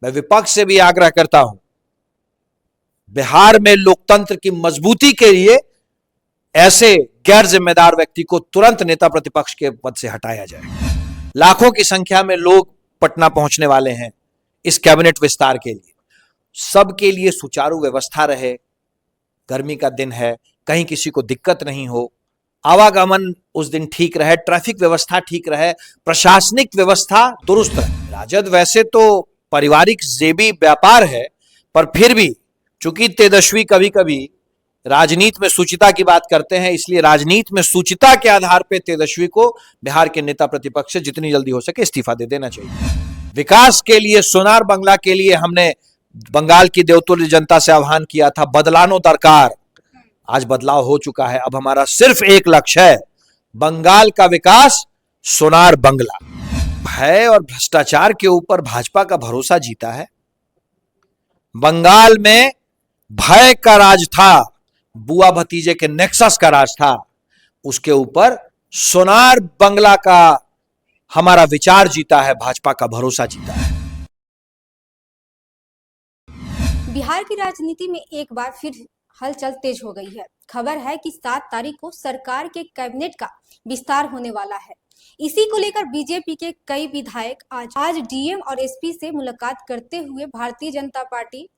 मैं विपक्ष से भी आग्रह करता हूं, बिहार में लोकतंत्र की मजबूती के लिए ऐसे गैर जिम्मेदार व्यक्ति को तुरंत नेता प्रतिपक्ष के पद से हटाया जाए। लाखों की संख्या में लोग पटना पहुंचने वाले हैं इस कैबिनेट विस्तार के लिए। सबके लिए सुचारू व्यवस्था रहे, गर्मी का दिन है, कहीं किसी को दिक्कत नहीं हो, आवागमन उस दिन ठीक रहे, ट्रैफिक व्यवस्था ठीक रहे, प्रशासनिक व्यवस्था दुरुस्त रहे। राजद वैसे तो पारिवारिक जेबी व्यापार है, पर फिर भी चूंकि तेजस्वी कभी कभी राजनीति में सुचिता की बात करते हैं, इसलिए राजनीति में सुचिता के आधार पर तेजस्वी को बिहार के नेता प्रतिपक्ष से जितनी जल्दी हो सके इस्तीफा दे देना चाहिए। विकास के लिए, सोनार बंगला के लिए हमने बंगाल की देवतुल्य जनता से आह्वान किया था, बदलानो दरकार। आज बदलाव हो चुका है। अब हमारा सिर्फ एक लक्ष्य है, बंगाल का विकास, सोनार बंगला। भय और भ्रष्टाचार के ऊपर भाजपा का भरोसा जीता है। बंगाल में भय का राज था, बुआ भतीजे के नेक्सस का राज था, उसके ऊपर सोनार बंगला का हमारा विचार जीता है, भाजपा का भरोसा जीता है। बिहार की राजनीति में एक बार फिर हलचल तेज हो गई है। खबर है कि 7 तारीख को सरकार के कैबिनेट का विस्तार होने वाला है। इसी को लेकर बीजेपी के कई विधायक आज डीएम और एसपी से मुलाकात करते हुए भारतीय जनता पार्टी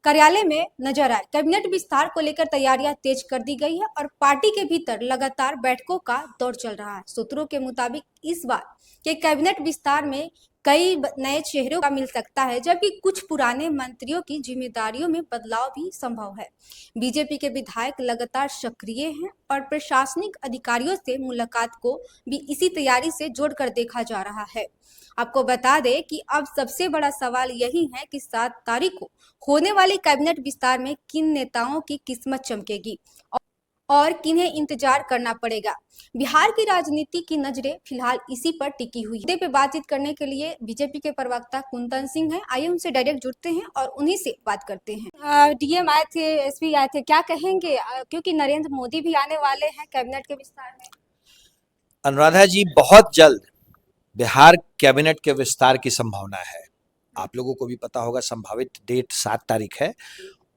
कार्यालय में नजर आए। कैबिनेट विस्तार को लेकर तैयारियां तेज कर दी गई है और पार्टी के भीतर लगातार बैठकों का दौर चल रहा है। सूत्रों के मुताबिक इस बार के कैबिनेट विस्तार में कई नए चेहरों का मिल सकता है, जबकि कुछ पुराने मंत्रियों की जिम्मेदारियों में बदलाव भी संभव है। बीजेपी के विधायक लगातार सक्रिय हैं और प्रशासनिक अधिकारियों से मुलाकात को भी इसी तैयारी से जोड़कर देखा जा रहा है। आपको बता दें कि अब सबसे बड़ा सवाल यही है कि 7 तारीख को होने वाले कैबिनेट विस्तार में किन नेताओं की किस्मत चमकेगी और किन्हें इंतजार करना पड़ेगा। बिहार की राजनीति की नजरें फिलहाल इसी पर टिकी हुई है। पे बातचीत करने के लिए बीजेपी के प्रवक्ता कुंदन सिंह हैं। आइए उनसे डायरेक्ट जुड़ते हैं और उन्हीं से बात करते हैं। डीएम आए थे, एसपी आए थे, क्या कहेंगे, क्योंकि नरेंद्र मोदी भी आने वाले हैं कैबिनेट के विस्तार में। अनुराधा जी, बहुत जल्द बिहार कैबिनेट के विस्तार की संभावना है। आप लोगों को भी पता होगा, संभावित डेट 7 तारीख है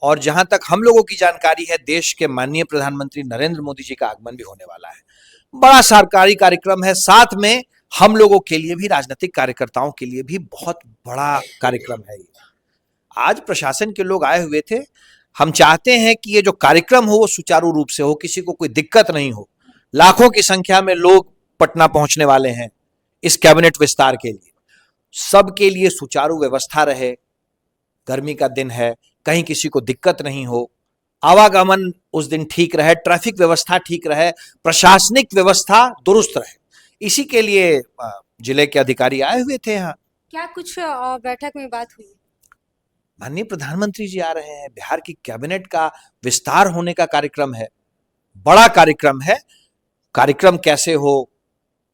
और जहां तक हम लोगों की जानकारी है, देश के माननीय प्रधानमंत्री नरेंद्र मोदी जी का आगमन भी होने वाला है। बड़ा सरकारी कार्यक्रम है, साथ में हम लोगों के लिए भी, राजनीतिक कार्यकर्ताओं के लिए भी बहुत बड़ा कार्यक्रम है। आज प्रशासन के लोग आए हुए थे। हम चाहते हैं कि ये जो कार्यक्रम हो वो सुचारू रूप से हो, किसी को कोई दिक्कत नहीं हो। लाखों की संख्या में लोग पटना पहुंचने वाले हैं इस कैबिनेट विस्तार के लिए। सबके लिए सुचारू व्यवस्था रहे, गर्मी का दिन है, कहीं किसी को दिक्कत नहीं हो, आवागमन उस दिन ठीक रहे, ट्रैफिक व्यवस्था ठीक रहे, प्रशासनिक व्यवस्था दुरुस्त रहे। इसी के लिए जिले के अधिकारी आए हुए थे यहाँ। क्या कुछ बैठक में बात हुई? माननीय प्रधानमंत्री जी आ रहे हैं, बिहार की कैबिनेट का विस्तार होने का कार्यक्रम है, बड़ा कार्यक्रम है। कार्यक्रम कैसे हो,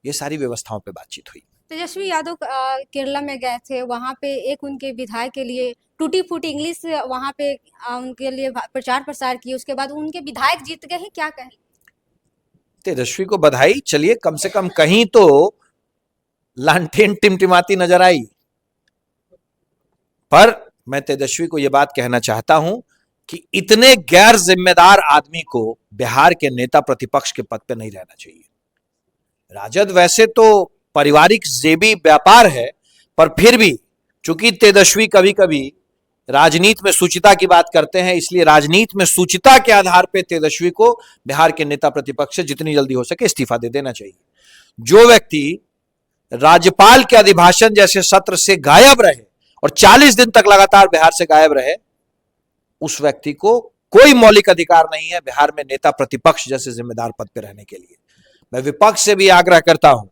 ये सारी व्यवस्थाओं पे बातचीत हुई। तेजस्वी यादव केरला में गए थे, वहां पे एक उनके विधायक के लिए टूटी फूटी इंग्लिश वहां पे उनके लिए प्रचार प्रसार किए, उसके बाद उनके विधायक जीत गए हैं, क्या कहें? तेजस्वी को बधाई। चलिए, कम से कम कहीं तो लालटेन टिमटिमाती नजर आई। पर मैं तेजस्वी को यह बात कहना चाहता हूं कि इतने गैर जिम्मेदार आदमी को बिहार के नेता प्रतिपक्ष के पद पर नहीं रहना चाहिए। राजद वैसे तो पारिवारिक जेबी व्यापार है, पर फिर भी चूंकि तेजस्वी कभी कभी राजनीति में सुचिता की बात करते हैं, इसलिए राजनीति में सुचिता के आधार पर तेजस्वी को बिहार के नेता प्रतिपक्ष से जितनी जल्दी हो सके इस्तीफा दे देना चाहिए। जो व्यक्ति राज्यपाल के अभिभाषण जैसे सत्र से गायब रहे और 40 दिन तक लगातार बिहार से गायब रहे, उस व्यक्ति को कोई मौलिक अधिकार नहीं है बिहार में नेता प्रतिपक्ष जैसे जिम्मेदार पद पर रहने के लिए। मैं विपक्ष से भी आग्रह करता हूं,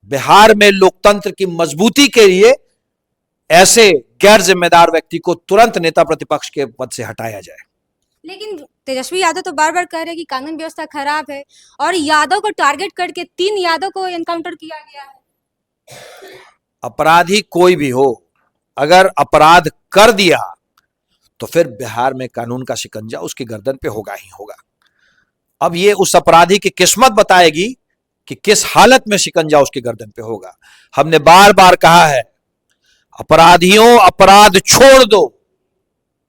बिहार में लोकतंत्र की मजबूती के लिए ऐसे गैर जिम्मेदार व्यक्ति को तुरंत नेता प्रतिपक्ष के पद से हटाया जाए। लेकिन तेजस्वी यादव तो बार बार कह रहे हैं कि कानून व्यवस्था खराब है और यादव को टारगेट करके 3 यादव को एनकाउंटर किया गया है। अपराधी कोई भी हो, अगर अपराध कर दिया तो फिर बिहार में कानून का शिकंजा उसकी गर्दन पे होगा ही होगा। अब ये उस अपराधी की किस्मत बताएगी कि किस हालत में शिकंजा उसकी गर्दन पे होगा। हमने बार बार कहा है अपराधियों, अपराध छोड़ दो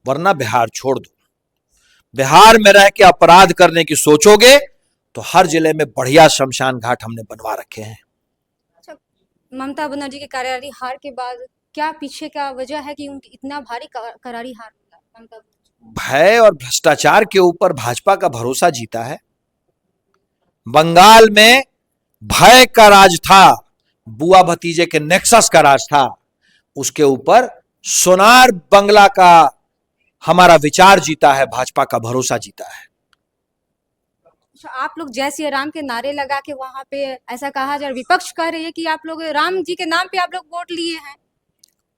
वरना बिहार छोड़ दो। बिहार में रह के अपराध करने की सोचोगे तो हर जिले में बढ़िया शमशान घाट हमने बनवा रखे हैं। अच्छा, ममता बनर्जी की करारी हार के बाद क्या पीछे का वजह है कि उनकी इतना भारी करारी हार हुआ ममता बनर्जी? भय और भ्रष्टाचार के ऊपर भाजपा का भरोसा जीता है। बंगाल में भय का राज था, बुआ भतीजे के नेक्सस का राज था, उसके ऊपर सोनार बंगला का हमारा विचार जीता है, भाजपा का भरोसा जीता है। अच्छा, आप लोग जय श्री राम के नारे लगा के वहां पे ऐसा कहा जा रहा, विपक्ष कह रही है कि आप लोग राम जी के नाम पे आप लोग वोट लिए हैं।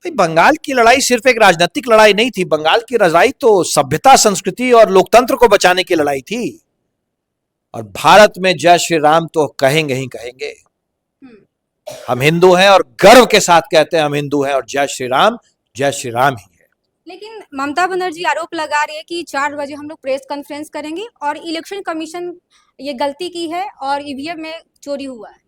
भाई, बंगाल की लड़ाई सिर्फ एक राजनीतिक लड़ाई नहीं थी। बंगाल की लड़ाई तो सभ्यता, संस्कृति और लोकतंत्र को बचाने की लड़ाई थी। और भारत में जय श्री राम तो कहेंगे ही कहेंगे। हम हिंदू हैं और गर्व के साथ कहते हैं हम हिंदू हैं, और जय श्री राम ही है। लेकिन ममता बनर्जी आरोप लगा रही है कि 4 बजे हम लोग प्रेस कॉन्फ्रेंस करेंगे और इलेक्शन कमीशन ये गलती की है और ईवीएम में चोरी हुआ है।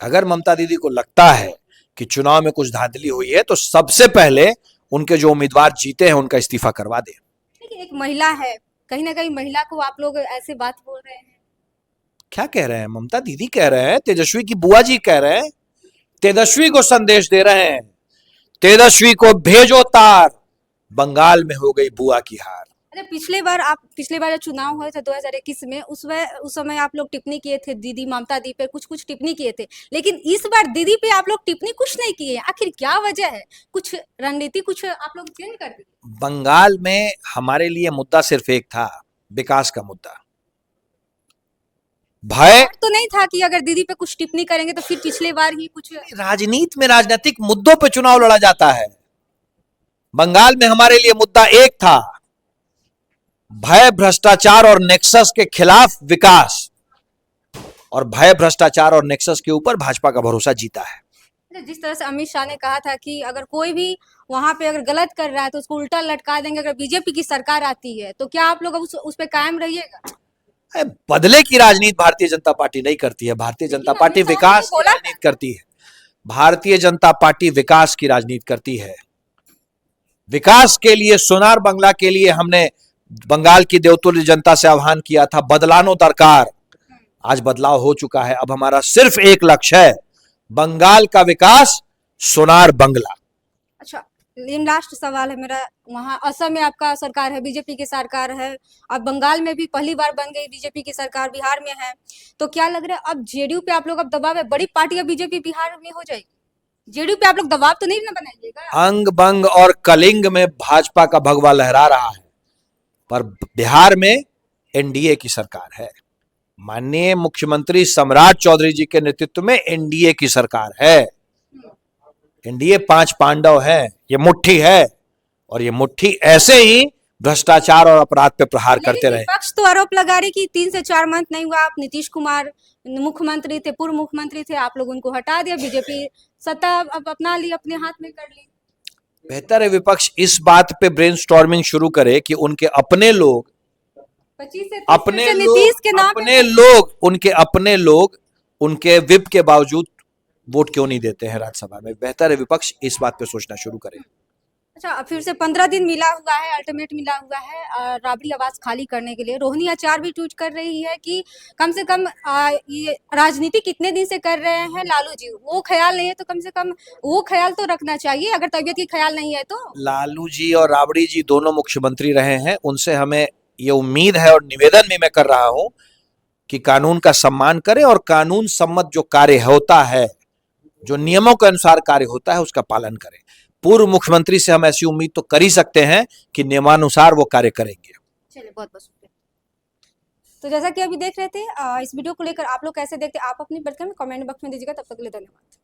अगर ममता दीदी को लगता है कि चुनाव में कुछ धांधली हुई है तो सबसे पहले उनके जो उम्मीदवार जीते हैं उनका इस्तीफा करवा दे। लेकिन एक महिला है, कहीं ना कहीं महिला को आप लोग ऐसे बात बोल रहे हैं। क्या कह रहे हैं? ममता दीदी कह रहे हैं, तेजस्वी की बुआ जी कह रहे हैं, तेजस्वी को संदेश दे रहे हैं, तेजस्वी को भेजो तार, बंगाल में हो गई बुआ की हार। अरे पिछले बार जब चुनाव हुए थे 2021 में, उस समय आप लोग टिप्पणी किए थे दीदी ममता दी पे, कुछ टिप्पणी किए थे, लेकिन इस बार दीदी पे आप लोग टिप्पणी कुछ नहीं किए। आखिर क्या वजह है? कुछ रणनीति कुछ आप लोग चेंज कर दी? बंगाल में हमारे लिए मुद्दा सिर्फ एक था, विकास का मुद्दा। भय तो नहीं था कि अगर दीदी पे कुछ टिप्पणी करेंगे तो फिर पिछले बार ही कुछ। राजनीति में राजनीतिक मुद्दों पे चुनाव लड़ा जाता है। बंगाल में हमारे लिए मुद्दा एक था, भय, भ्रष्टाचार और नेक्सस के खिलाफ विकास, और भय, भ्रष्टाचार और नेक्सस के ऊपर भाजपा का भरोसा जीता है। जिस तरह से अमित शाह ने कहा था कि अगर कोई भी वहां पे अगर गलत कर रहा है तो उसको उल्टा लटका देंगे अगर बीजेपी की सरकार आती है, तो क्या आप लोग उस पे कायम रहिएगा? बदले की राजनीति भारतीय जनता पार्टी नहीं करती है। भारतीय जनता पार्टी विकास की राजनीति करती है। भारतीय जनता पार्टी विकास की राजनीति करती है। विकास के लिए, सोनार बंगला के लिए हमने बंगाल की देवतुल्य जनता से आह्वान किया था, बदलानो दरकार। आज बदलाव हो चुका है। अब हमारा सिर्फ एक लक्ष्य है, बंगाल का विकास, सोनार बंगला। अच्छा, लास्ट सवाल है मेरा, वहाँ असम में आपका सरकार है, बीजेपी की सरकार है, अब बंगाल में भी पहली बार बन गई बीजेपी की सरकार, बिहार में है, तो क्या लग रहा है अब जेडीयू पे आप लोग अब दबाव है? बड़ी पार्टी अब बीजेपी बिहार में हो जाएगी, जेडीयू पे आप लोग दबाव तो नहीं ना बनाइएगा? अंग बंग और कलिंग में भाजपा का भगवा लहरा रहा है, पर बिहार में एनडीए की सरकार है। माननीय मुख्यमंत्री सम्राट चौधरी जी के नेतृत्व में एनडीए की सरकार है। एनडीए 5 पांडव है, ये मुट्ठी है, और ये मुट्ठी ऐसे ही भ्रष्टाचार और अपराध पे प्रहार करते रहे। विपक्ष तो आरोप लगा रही कि 3 से 4 मंथ नहीं हुआ, आप नीतीश कुमार मुख्यमंत्री थे, पूर्व मुख्यमंत्री थे, आप लोग उनको हटा दिया, बीजेपी सत्ता अब अपना ली, अपने हाथ में कर ली। बेहतर है विपक्ष इस बात पे ब्रेनस्टॉर्मिंग शुरू करे कि उनके अपने लोग, 25 से अपने नीतीश के नाम अपने लोग उनके विप के बावजूद वोट क्यों नहीं देते हैं राज्यसभा में। बेहतर है विपक्ष इस बात पे सोचना शुरू करे। अच्छा, फिर से 15 दिन मिला हुआ है, अल्टीमेट मिला हुआ है राबड़ी आवास खाली करने के लिए। रोहिणी आचार्य भी ट्वीट कर रही है कि कम से कम ये राजनीति कितने दिन से कर रहे हैं लालू जी, वो ख्याल नहीं है तो कम से कम वो ख्याल तो रखना चाहिए, अगर तबीयत की ख्याल नहीं है तो। लालू जी और राबड़ी जी दोनों मुख्यमंत्री रहे हैं, उनसे हमें ये उम्मीद है और निवेदन भी मैं कर रहा हूं कि कानून का सम्मान करें और कानून सम्मत जो कार्य होता है, जो नियमों के अनुसार कार्य होता है, उसका पालन करें। पूर्व मुख्यमंत्री से हम ऐसी उम्मीद तो कर ही सकते हैं कि नियमानुसार वो कार्य करेंगे। चलिए, बहुत बहुत शुक्रिया। तो जैसा कि अभी देख रहे थे, इस वीडियो को लेकर आप लोग कैसे देखते हैं, आप अपनी प्रतिक्रिया कमेंट बॉक्स में दीजिएगा। तब तक के लिए धन्यवाद।